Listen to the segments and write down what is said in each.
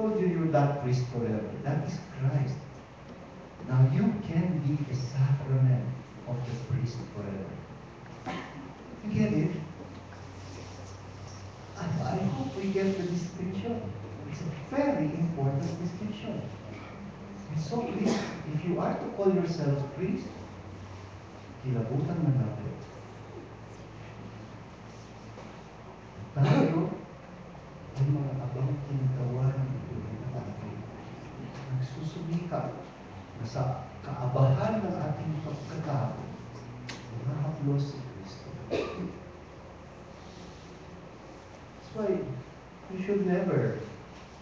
told you you're that priest forever. That is Christ. Now you can be a sacrament of the priest forever. You get it? I hope we get the distinction. It's a very important distinction. And so please, if you are to call yourselves priest, kilabutan na natin. Tayo ay mga abang kinagawa ng buhay na natin. Nagsusumikap na sa kaabahan ng ating pagkatao, mahaplos si Kristo. That's why you should never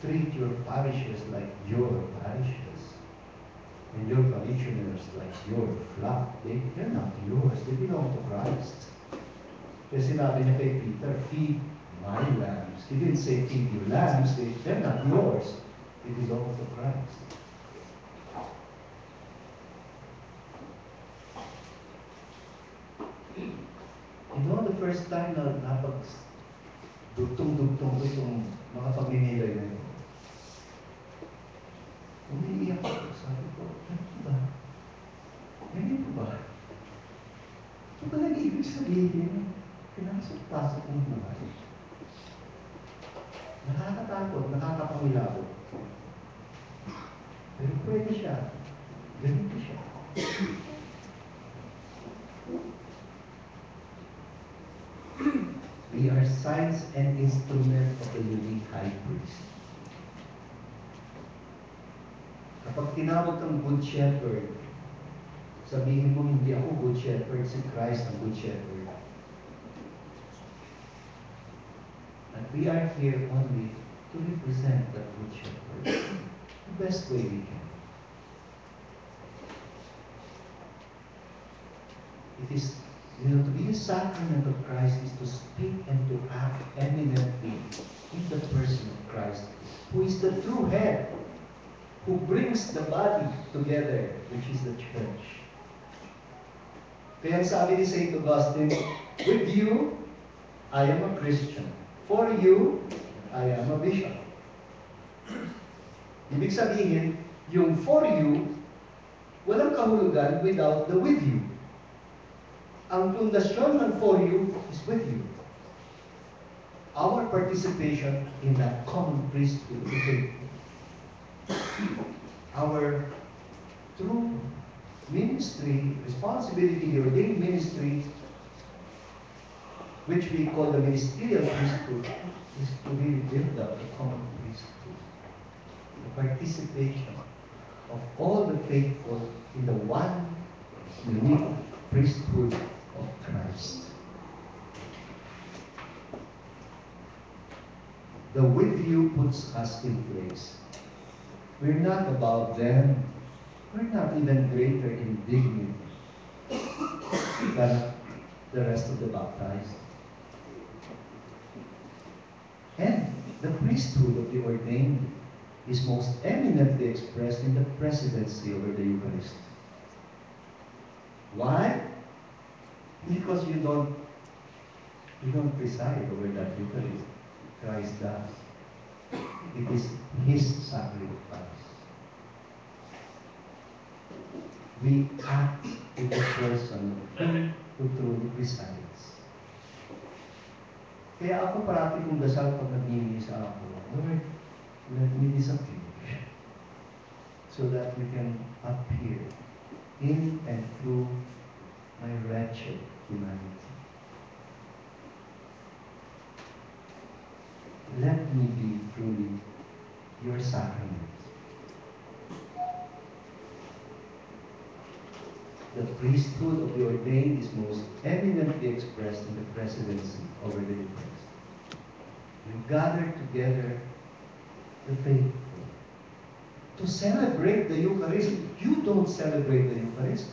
treat your parishes like your parishes and your parishioners like your flock. They're not yours. They belong to Christ. Kasi sinabi niya kay Peter, feed my lambs. He didn't say feed your lambs. They're not yours. They belong to Christ. You know, the first time na dugtong-dugtong ko itong mga pagninilay na ito, umiiyak ako. Sabi ko, ganito ba? Ganito ba? Ito ba nag-ibig sabihin? Pinasok-pasok ng buhay. Nakakatakot, nakakapangilabot. Pero pwede siya. Ganito siya. We are signs and instrument of the unique high priest. Kapag tinawag kang good shepherd, sabihin mo, hindi ako good shepherd, si Christ ang good shepherd. And we are here only to represent that good shepherd the best way we can. It is, to be a sacrament of Christ is to speak and to act eminently in the person of Christ, who is the true head, who brings the body together, which is the church. Kaya sabi ni St. Augustine, with you, I am a Christian. For you, I am a bishop. Ibig sabihin, yung for you, walang kahulugan without the with you. Ang pundasyon ng for you is with you. Our participation in that common priesthood is faith. Our true ministry, responsibility, the ordained ministry, which we call the ministerial priesthood, is to really build up the common priesthood. The participation of all the faithful in the one unique priesthood of Christ. The with you puts us in place. We're not above them. We're not even greater in dignity than the rest of the baptized. And the priesthood of the ordained is most eminently expressed in the presidency over the Eucharist. Why? Because you don't preside over that Eucharist. Christ does. It is His sacrifice. We act in the person who truly presides. Kaya ako parati kong dasal pag nag-iisa ako, Lord, let me disappear so that you can appear in and through my wretched humanity. Let me be truly your sacrament. The priesthood of the ordained is most eminently expressed in the presidency over the Eucharist. You gather together the faithful to celebrate the Eucharist. You don't celebrate the Eucharist.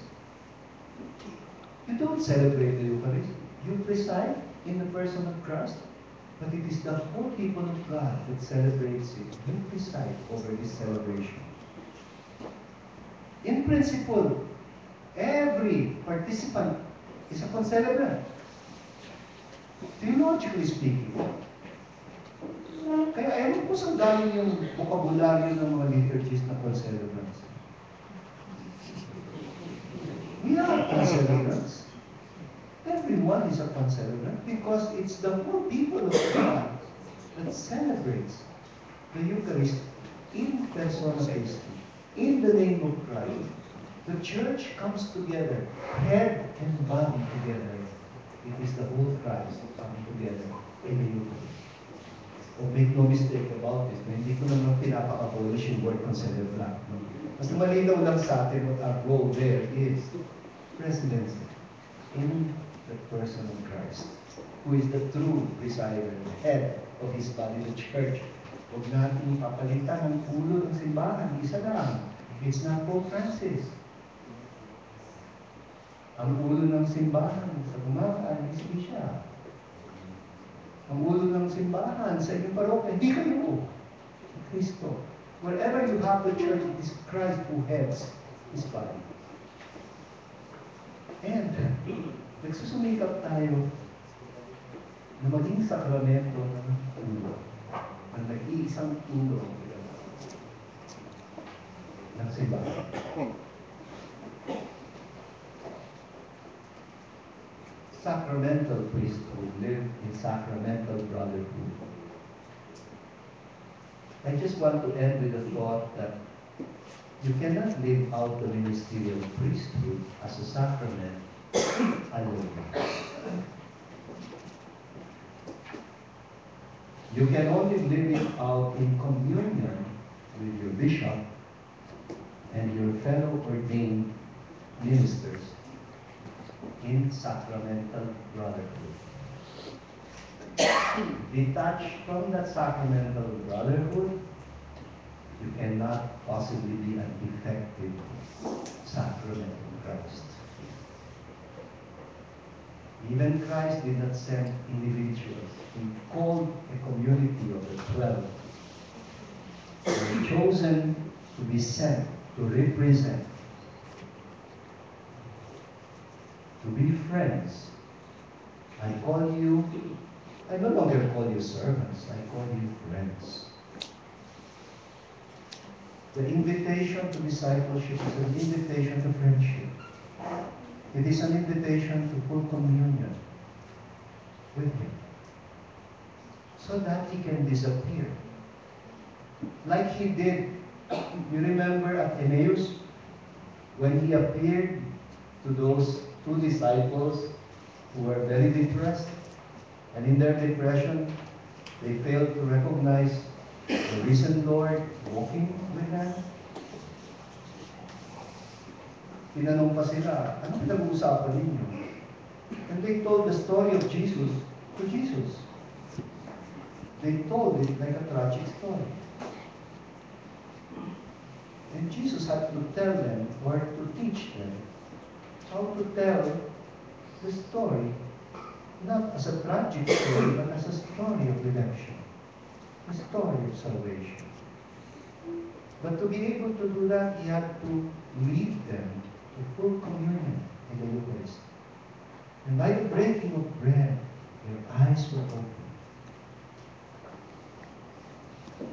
You don't celebrate the Eucharist. You preside in the person of Christ. But it is the whole people of God that celebrates it. You preside over this celebration. In principle, every participant is a concelebrant. Theologically speaking, Kaya ewan ko saan galing yung vocabulary ng mga liturgies na concelebrants. We are concelebrants. Everyone is a concelebrant because it's the whole people of God that celebrates the Eucharist in persona Christi, in the name of Christ. The church comes together, head and body together. It is the whole Christ coming together in the Eucharist. Oh, make no mistake about it. Hindi ko naman pinapa-abolish yung word concelebrant. No? Mas malinaw lang sa atin what our role there is presidency in the person of Christ, who is the true presider, head of His body, the church. Huwag natin papalitan ang ulo ng simbahan. Isa lang. It's not Pope Francis. Ang ulo ng simbahan sa umaga ay hindi siya. Ang ulo ng simbahan sa inyong parokya, hindi kayo. Kristo. Wherever you have the church, it is Christ who heads His body. And nagsusumikap tayo na maging sakramento ng ulo. Ang nag-iisang ulo ng simbahan. Sacramental priesthood, live in sacramental brotherhood. I just want to end with the thought that you cannot live out the ministerial priesthood as a sacrament alone. You can only live it out in communion with your bishop and your fellow ordained ministers in sacramental brotherhood. Detached from that sacramental brotherhood, you cannot possibly be an effective sacrament in Christ. Even Christ did not send individuals. He called a community of the 12. They were chosen to be sent, to represent, to be friends. I no longer call you servants, I call you friends. The invitation to discipleship is an invitation to friendship. It is an invitation to full communion with Him, so that He can disappear. Like He did, you remember at Emmaus, when He appeared to those two disciples who were very depressed, and in their depression, they failed to recognize the risen Lord walking with them. Tinanong pa sila, ano pinag-uusapan ninyo? And they told the story of Jesus to Jesus. They told it like a tragic story. And Jesus had to tell them, or to teach them, how to tell the story, not as a tragic story, but as a story of redemption, a story of salvation. But to be able to do that, He had to lead them to full communion in the Eucharist. And by the breaking of bread, their eyes were opened.